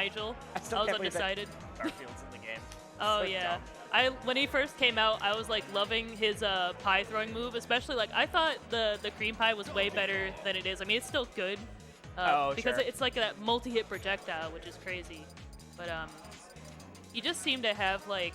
Nigel. I I still was can't believe that undecided. Garfield's in the game. Oh So yeah. dumb. When he first came out, I was like loving his pie throwing move, especially like I thought the cream pie was way better than it is. I mean, it's still good because sure. it's like that multi-hit projectile, which is crazy. But he just seemed to have like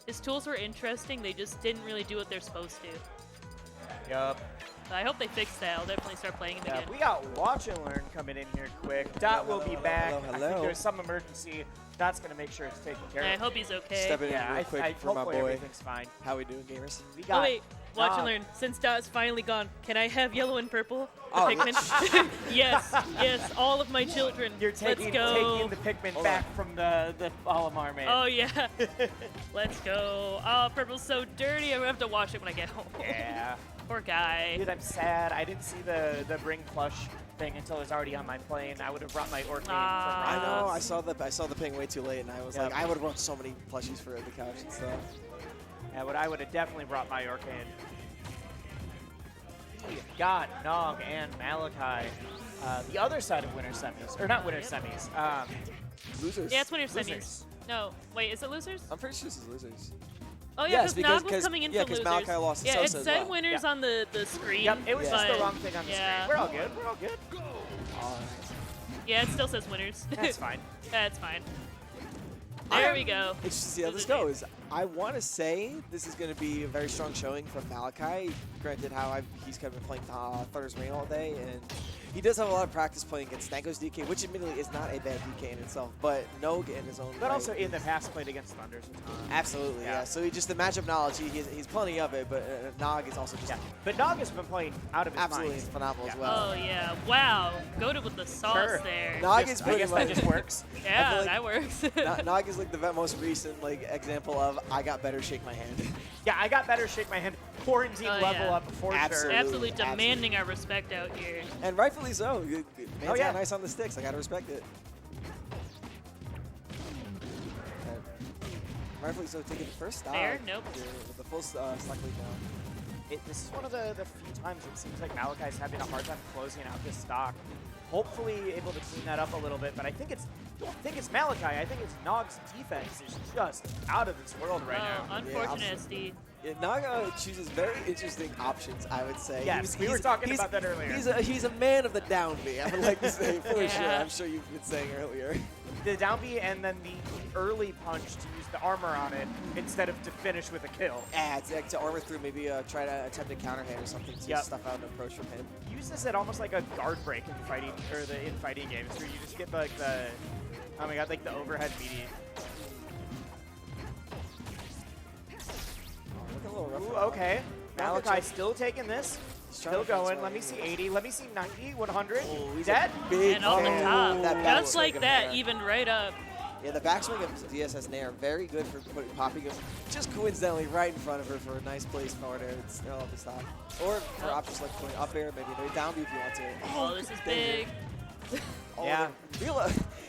his tools were interesting. They just didn't really do what they're supposed to. Yup. So I hope they fix that. I'll definitely start playing him again. We got Watch and Learn coming in here quick. Dot will be back. I think hello. there's some emergency. Dot's going to make sure it's taken care And I of. hope he's okay. Step it in Yeah, real quick for my hopefully boy. everything's fine. How we doing, gamers? We got Oh wait, watch and Nogh. learn. Since Dot's finally gone, can I have yellow and purple? The Oh, Pikmin? Yes, yes, all of my children. You're taking Let's go. the Pikmin Hold back from the Olimar, man. Oh yeah. Let's go. Oh, purple's so dirty. I'm gonna have to wash it when I get home. Yeah. Poor guy. Dude, I'm sad. I didn't see the bring plush thing until it was already on my plane. I would have brought my Orchid I from know. I saw the ping way too late, and I was like, I would have brought so many plushies for the couch and stuff. Yeah, but I would have definitely brought my Orchid. We got Nogh and Malachi. The other side of winter semis, or not winter semis. Losers. Yeah, it's winner Losers. semis. No, wait, is it losers? I'm pretty sure this is losers. Oh yeah, Yes, because because- Nogh was coming in yeah, for 'cause losers. Malachi lost to yeah, it Sosa as said well. winners Yeah. on the screen. Yep, it was just the but- wrong thing on the yeah. screen. We're all good. We're all good. Yeah, it still says winners. That's fine. That's fine. There we go. It's just to see how this goes. I want to say this is going to be a very strong showing from Malachi. Granted, he's kind of been playing Thunder's Reign all day, and he does have a lot of practice playing against Stanko's DK, which admittedly is not a bad DK in itself, but Nogh in his own But right also in the is- past played against Thunders a ton. Absolutely, yeah. So just the matchup knowledge, he's plenty of it, but Nogh is also just Yeah. But Nogh has been playing out of his absolutely mind. phenomenal as Yeah. well. Oh yeah, wow. Goated with the sauce Sure. there. Nogh Just- is I pretty guess much, that just works. Yeah, feel like- that works. Nogh is like the most recent example of I got better, shake my hand. Yeah, I got better shake my hand. Quarantine Oh, level yeah. up for Absolutely. sure. Absolutely demanding our respect out here. And rightfully so. Man's Oh, yeah. got nice on the sticks. I gotta respect it. Rightfully so, taking the first stock. Fair? Nope. here with the full stock lead down. This is one of the few times it seems like Malachi's having a hard time closing out this stock. Hopefully able to clean that up a little bit, but I don't think it's Malachi. I think it's Nogh's defense is just out of this world right Oh, now. unfortunate, SD. Yeah, Nogh chooses very interesting options, I would say. Yes, we were talking about that earlier. He's a man of the down B, I would like to say, for Yeah. sure. I'm sure you've been saying earlier. The down B and then the early punch to use the armor on it instead of to finish with a kill. Yeah, to armor through, maybe try to attempt a counter hit or something to Yep. stuff out an approach from him. Use this at almost like a guard break in fighting games where you just get like the oh my god, like the overhead BD. Look a little rough. Ooh, okay. Malachi still taking this. He's trying Still to find his going. way Let me see in. 80. Let me see 90, 100. Oh, he's Dead? a big And off the fan. top. That back Just swing like of that, Nair. even right up. Yeah, the backswing of DSS Nair, very good for popping him just coincidentally right in front of her for a nice place forward air. It's still off the stop. Or for options like going up air, maybe maybe down B if you want to. Oh, this is big. Oh, Yeah.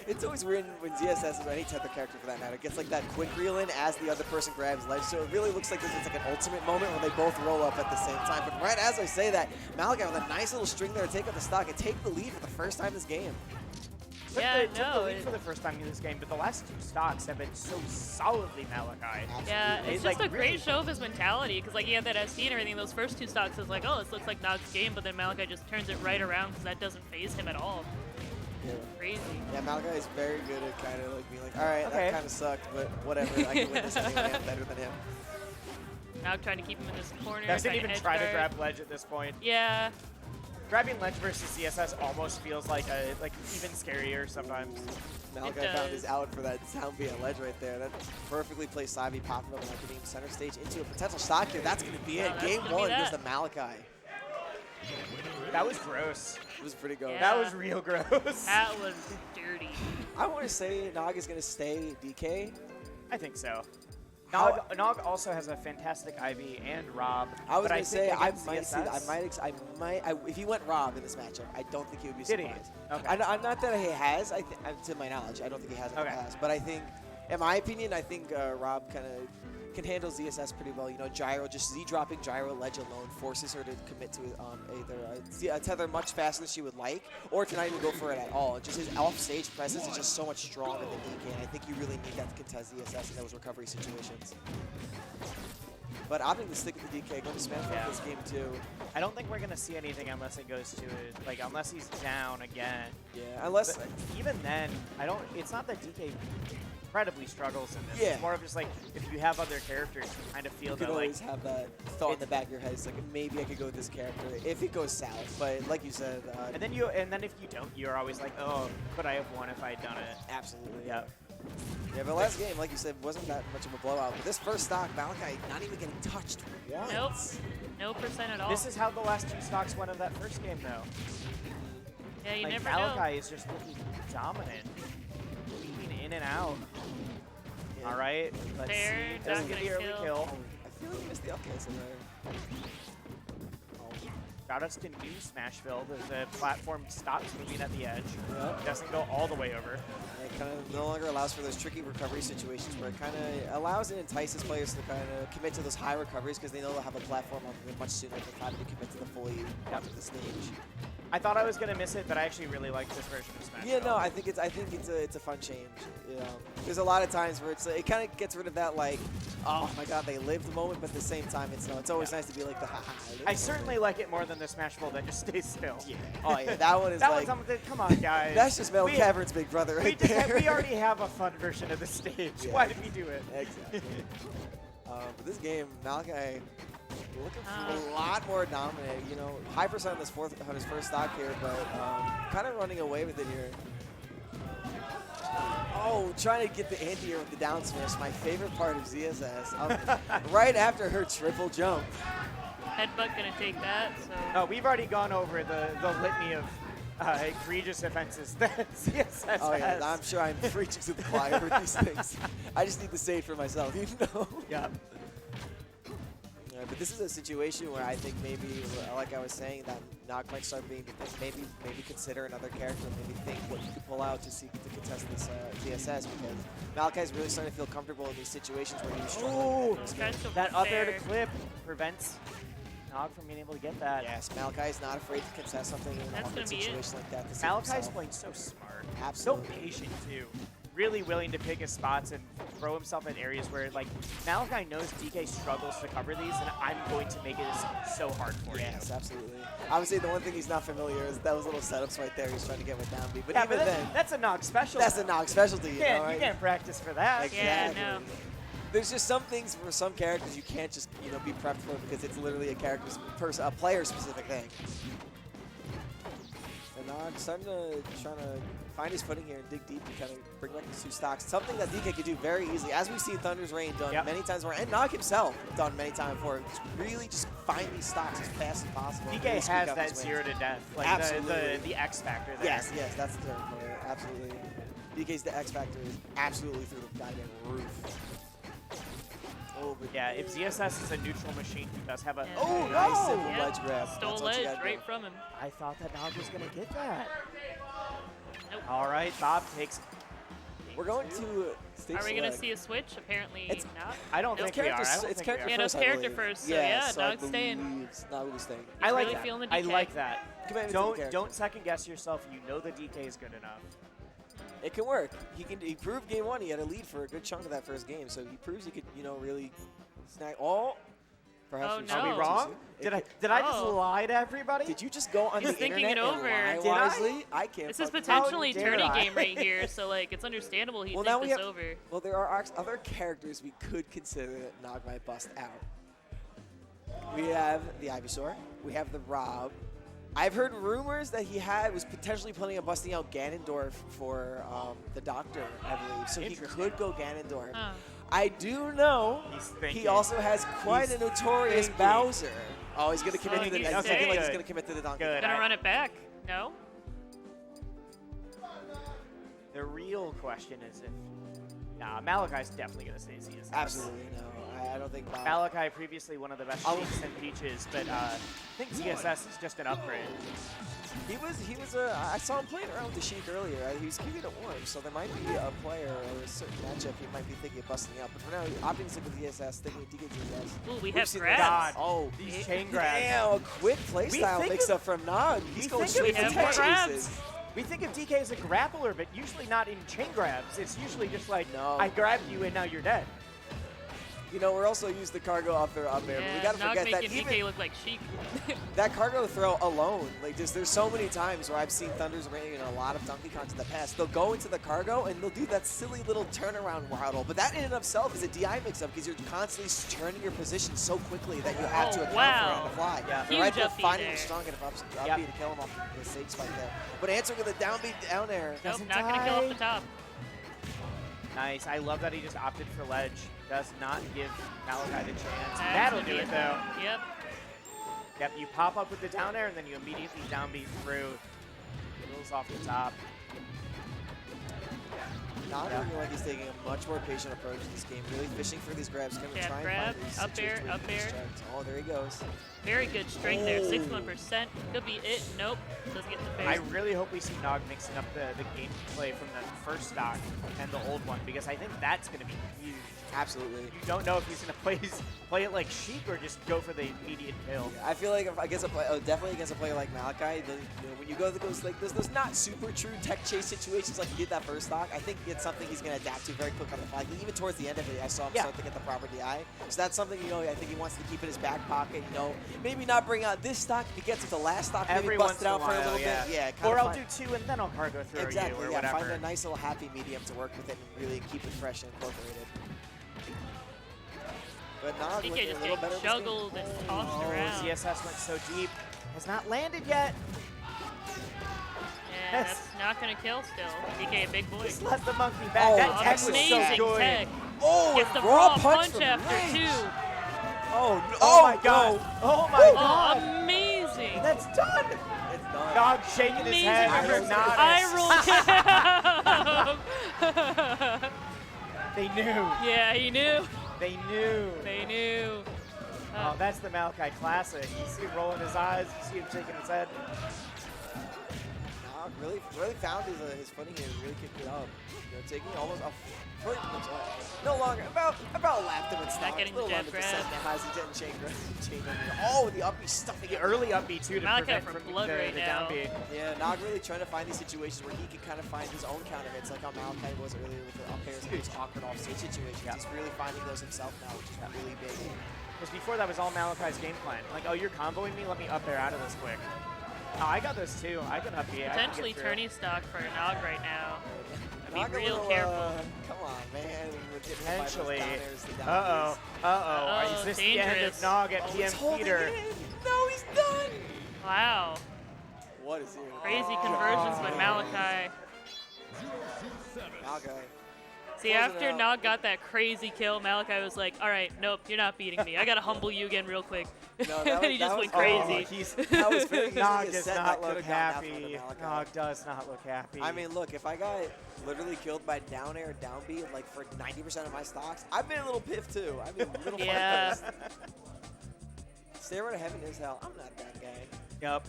It's always weird when ZSS or any type of character for that matter gets like that quick reel in as the other person grabs ledge. So it really looks like it's like an ultimate moment when they both roll up at the same time. But right as I say that, Malachi with a nice little string there to take up the stock and take the lead for the first time this game. Took Yeah, the no, lead for the first time in this game, but the last two stocks have been so solidly Malachi. Yeah, Absolutely. it's Like, just a really- great show of his mentality, because like he had that SD and everything. Those first two stocks is like, oh, this looks like Nogh's game, but then Malachi just turns it right around because that doesn't phase him at all. Yeah. Crazy. Yeah, Malachi is very good at kind of like being like, all right, Okay. that kind of sucked, but whatever. I can win this anyway. I'm better than him. Now trying to keep him in this corner. Doesn't trying even edge try to guard. grab ledge at this point. Yeah. Grabbing ledge versus CSS almost feels like even scarier sometimes. Malachi It found his does. out for that down B at ledge right there. That perfectly placed Savi popping up and like getting center stage into a potential stock here. That's going to be it. that's Game gonna be one that. goes to Malachi. That was gross. It was pretty good. Yeah. That was real gross. That was dirty. I want to say Nogh is going to stay DK. I think so. How- Nogh also has a fantastic Ivy and Rob. I was but going to say think I against might see. CSS I might. If he went Rob in this matchup, I don't think he would be Did he? surprised. Okay. I'm not that he has. To my knowledge, I don't think he has in the Okay. past. But I think, in my opinion, I think Rob kind of can handle ZSS pretty well. You know, gyro, just Z-dropping gyro ledge alone forces her to commit to either a tether much faster than she would like, or to not even go for it at all. Just his off-stage presence is just so much stronger than DK, and I think you really need that to contest ZSS in those recovery situations. But opting to stick with the DK, going to spam for this game too. I don't think we're gonna see anything unless it goes to like unless he's down again. Yeah, unless but even then, I don't. It's not that DK incredibly struggles in this. Yeah. It's more of just like if you have other characters, you kind of feel you could that always like have that thought in the back of your head. It's like maybe I could go with this character if it goes south. But like you said, and then if you don't, you're always like, oh, could I have won if I had done it? Absolutely. Yep. Yeah, but last game, like you said, wasn't that much of a blowout. But this first stock, Malachi not even getting touched once. Nope. No percent at all. This is how the last 2 stocks went of that first game, though. Yeah, you Like never Malachi know. is just looking dominant, weaving in and out. Yeah. All right, let's Fair, see. not This is gonna the early kill. kill. I feel like you missed the upcase in there. Shoutouts to New Smashville. The platform stops moving at the edge. Yep. Doesn't go all the way over. It kind of no longer allows for those tricky recovery situations where it kind of allows and entices players to kind of commit to those high recoveries because they know they'll have a platform on them much sooner than having to commit to the fully out of the stage. I thought I was gonna miss it, but I actually really like this version of Smash. Yeah, no, I think it's a fun change. You know, there's a lot of times where it kind of gets rid of that like, oh my god, they lived the moment, but at the same time, it's always nice to be like the haha. I certainly like it more than the Smashville that just stays still. Yeah. Oh yeah, that one is That like. one's something. Come on, guys. That's just Metal We- Cavern's Big Brother right there. We already have a fun version of the stage. Yeah. Why did we do it? Exactly. But this game, Malachi looking for a lot more dominant. You know, high percent on his first stock here, but kind of running away with it here. Oh, trying to get the anti-air with the down smash, my favorite part of ZSS. Right after her triple jump. Headbutt gonna take that, so. No, we've already gone over the litany of egregious offenses that CSS Oh yeah, has. I'm sure I'm preaching to the choir with these things. I just need to say it for myself, you know? Yep. But this is a situation where I think maybe, like I was saying, that Nogh might start being maybe consider another character, maybe think what you could pull out to seek to contest this DSS because Malachi's really starting to feel comfortable in these situations where he's struggling. Ooh, Tries to that up air to fair. clip prevents Nogh from being able to get that. Yes, Malachi's not afraid to contest something in an That's awkward gonna be it. situation like that. To save Malachi's himself. playing so smart. Absolutely. So patient, too. Really willing to pick his spots and throw himself in areas where, like, Malachi knows DK struggles to cover these, and I'm going to make it so hard for Yes, absolutely. I would say the one thing he's not familiar is those little setups right there he's trying to get with down B. But Yeah, even but then, that's a Nogh special. that's a Nogh specialty. You You know, can't, right? you can't practice for that. Yeah, Exactly. no. There's just some things for some characters you can't just be prepped for because it's literally a a player specific thing. And Nogh starting to find his footing here and dig deep and kind of bring back these 2 stocks. Something that DK could do very easily, as we've seen Thunder's Reign done many times before, and Nogh himself done many times before. Just really just find these stocks as fast as possible. and DK really squeak has out that these 0 wins. to death. Like Absolutely. the X factor there. Yes, that's the term for it. Absolutely. DK's the X factor is absolutely through the goddamn roof. Oh, but Yeah, if ZSS is a neutral machine who does have a... Yeah. oh, no! nice simple Yep. ledge grab. Stole That's what you ledge gotta right do. from him. I thought that Nogh was going to get that. Nope. All right, Bob takes... We're going to stage Are we gonna select. see a switch? Apparently It's- not. I don't Nope. think we are. I don't It's think we character are. Yeah, no, first, I character believe. first, so yeah, so I Nogg's staying. believe Nogh is staying. I like really that. feeling the I DK. like that. Commitment to the character. Don't second guess yourself. You know the DK is good enough. It can work. He proved game 1. He had a lead for a good chunk of that first game, so he proves he could, really snag. Oh, perhaps Oh, we no. should Are we be wrong? too Did soon. I just Oh. lie to everybody? Did you just go on He's the thinking internet it over. and Did lie I? wisely? I can't. This is fucking- potentially How dare turning I? game right here, so like it's understandable he'd Well, think now we this have- over. Well, there are other characters we could consider that Nogh might bust out. We have the Ivysaur. We have the Rob. I've heard rumors that he was potentially planning on busting out Ganondorf for the Doctor, I believe. So he Interesting. could go Ganondorf. Huh. I do know He's he thinking. also has quite He's a notorious thinking. Bowser. Oh, he's going to commit Oh, to the. he's He's looking like he's good. going to commit to the Donkey. Good. Gonna run it back? No. The real question is if... Nah, Malachi's definitely going to stay ZSS. Absolutely no. I don't think Malachi, previously one of the best I'll- Cheeks and Peaches, but I think ZSS is just an upgrade. He was I saw him playing around with the Sheik earlier. He was keeping it warm, so there might be a player or a certain matchup he might be thinking of busting out. But for now, opting to stick with ESS, thinking of DKGS. Ooh, we have seen grabs. God, Oh, these chain grabs. damn, a quick playstyle mix-up from Nogh. He's going straight for tech chases. We think of DK as a grappler, but usually not in chain grabs. It's usually just like, No. I grabbed you and now you're dead. You know, we're also used the cargo up there, but we Yeah, gotta Nogh forget that making even DK look like Sheik. that cargo throw alone, like there's so many times where I've seen Thunders ring, a lot of Donkey Kongs in the past. They'll go into the cargo and they'll do that silly little turnaround waddle, but that in and of itself is a DI mix-up because you're constantly turning your position so quickly that you have to account for it on the fly. Yeah. They're right Huge there up B finding there. him strong enough up B to kill him off the stage spike there. But answering with a down B down air. Nope, Doesn't not gonna kill die. off the top. Nice. I love that he just opted for ledge. Does not give Malachi the chance. That's That'll gonna do be it though. Yep. Yep, you pop up with the down air and then you immediately down beat through. Rolls off the top. Nogh looking like he's taking a much more patient approach to this game, really fishing for these grabs, going to Jab try and grab, find these up air, situations where he up can air. distract. Oh, there he goes. Very good strength there. Oh. 61%. Could be it. Nope. Doesn't get the I face. really hope we see Nogh mixing up the gameplay from the first stock and the old one because I think that's going to be huge. Absolutely. You don't know if he's going to play it like Sheik or just go for the immediate kill. Yeah, I feel like if against a play, definitely against a player like Malachi, when you go to those like those not super true tech chase situations like he did that first stock, I think it's something he's going to adapt to very quick on the fly. Even towards the end of it, I saw him start to get the proper DI. So that's something I think he wants to keep in his back pocket. Maybe not bring out this stock if he gets it the last stock, maybe Every bust once it in a out for a while, little yeah. bit. Yeah, Or I'll find, do two and then I'll cargo through exactly. you or Yeah, whatever. find a nice little happy medium to work with it and really keep it fresh and incorporated. But Nogh DK looking a just little getting better. this game. juggled and tossed Oh, around. ZSS went so deep. Has not landed yet. And that's not gonna kill still. DK a big boy. Just let the monkey back. Oh, that tech was so Amazing good. tech. Oh, Gets the and raw raw punch from after range. two. Oh, no. Oh my god. Oh my Oh, god. amazing. That's done. It's done. Dog shaking his Amazing head. reverse Not eye roll. They knew. Yeah, he knew. They knew. They knew. Oh, that's the Malachi classic. You see him rolling his eyes. You see him shaking his head. Nogh really found his footing here. Really kicked it up. Taking almost a foot. No longer about lapped him in stock. getting A little the under jab percent grab. now as he's getting chain under. Oh, the up B stuffing The it. early up B too to Malachi prevent from from blood the, right the now. down B. Yeah, Nogh really trying to find these situations where he can kind of find his own counter hits, like how Malachi was earlier with the up airs and those awkward off-stage situations. Yeah. He's really finding those himself now, which is really big. Because before that was all Malachi's game plan. Like, oh, you're comboing me? Let me up there out of this quick. Oh, I got those too. I can up B. I can Potentially get through. tourney stock for Nogh right now. Nogh Be a real little, careful. Come on, man. We're getting hit by those Potentially. down airs, the down Uh-oh. Bs. Uh-oh. Uh-oh, Is this the end of dangerous. Nogh at Oh, he's PM holding Peter? it in. No, he's done. Wow. What is he? Crazy conversions by Malachi. Malachi. See, Closing after it out. Nogh got that crazy kill, Malachi was like, all right, nope, you're not beating me. I got to humble you again real quick. No, And that then was- he just that went was- crazy. That was very easily Nogh a does set not that look could've gone down for happy. Malachi. Nogh does not look happy. I mean, look, if I got literally killed by down air, down B, like for 90% of my stocks, I've been a little piff too. I've been a little Yeah. pissed. Stairway to heaven is hell. I'm not that guy. Yep.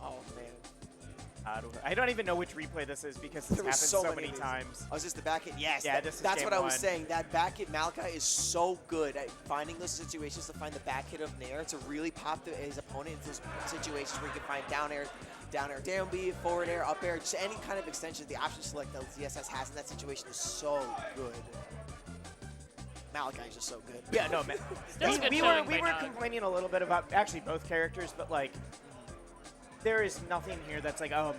Oh man. I don't even know which replay this is because this There happened was so so many many of these. times. Oh, is this the back hit? Yes. Yeah, this is that's game what I was one. saying. That back hit, Malachi is so good at finding those situations to find the back hit of Nair to really pop his opponent into those situations where he can find down air, down B, forward air, up air, just any kind of extension. The option select that ZSS has in that situation is so good. Malachi is just so good. Yeah, no, man. Still a good we showing were by Nogh. complaining a little bit about actually both characters, but like there is nothing here that's like, oh,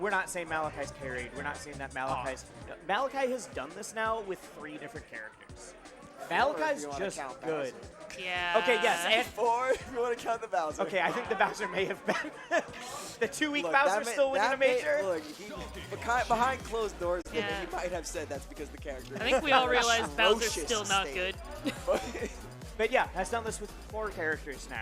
we're not saying Malachi's carried. We're not saying that Malachi's. Malachi has done this now with 3 different characters. Malachi's you wanna just count good. Yeah. Okay, yes, and 4 if you want to count the Bowser. okay, I think the Bowser may have been the 2-week Look, Bowser that still winning a major. Look, behind closed doors, Yeah. he might have said that's because the character. I think we all realize Bowser's Atrocious still not state. good. But yeah, has done this with 4 characters now.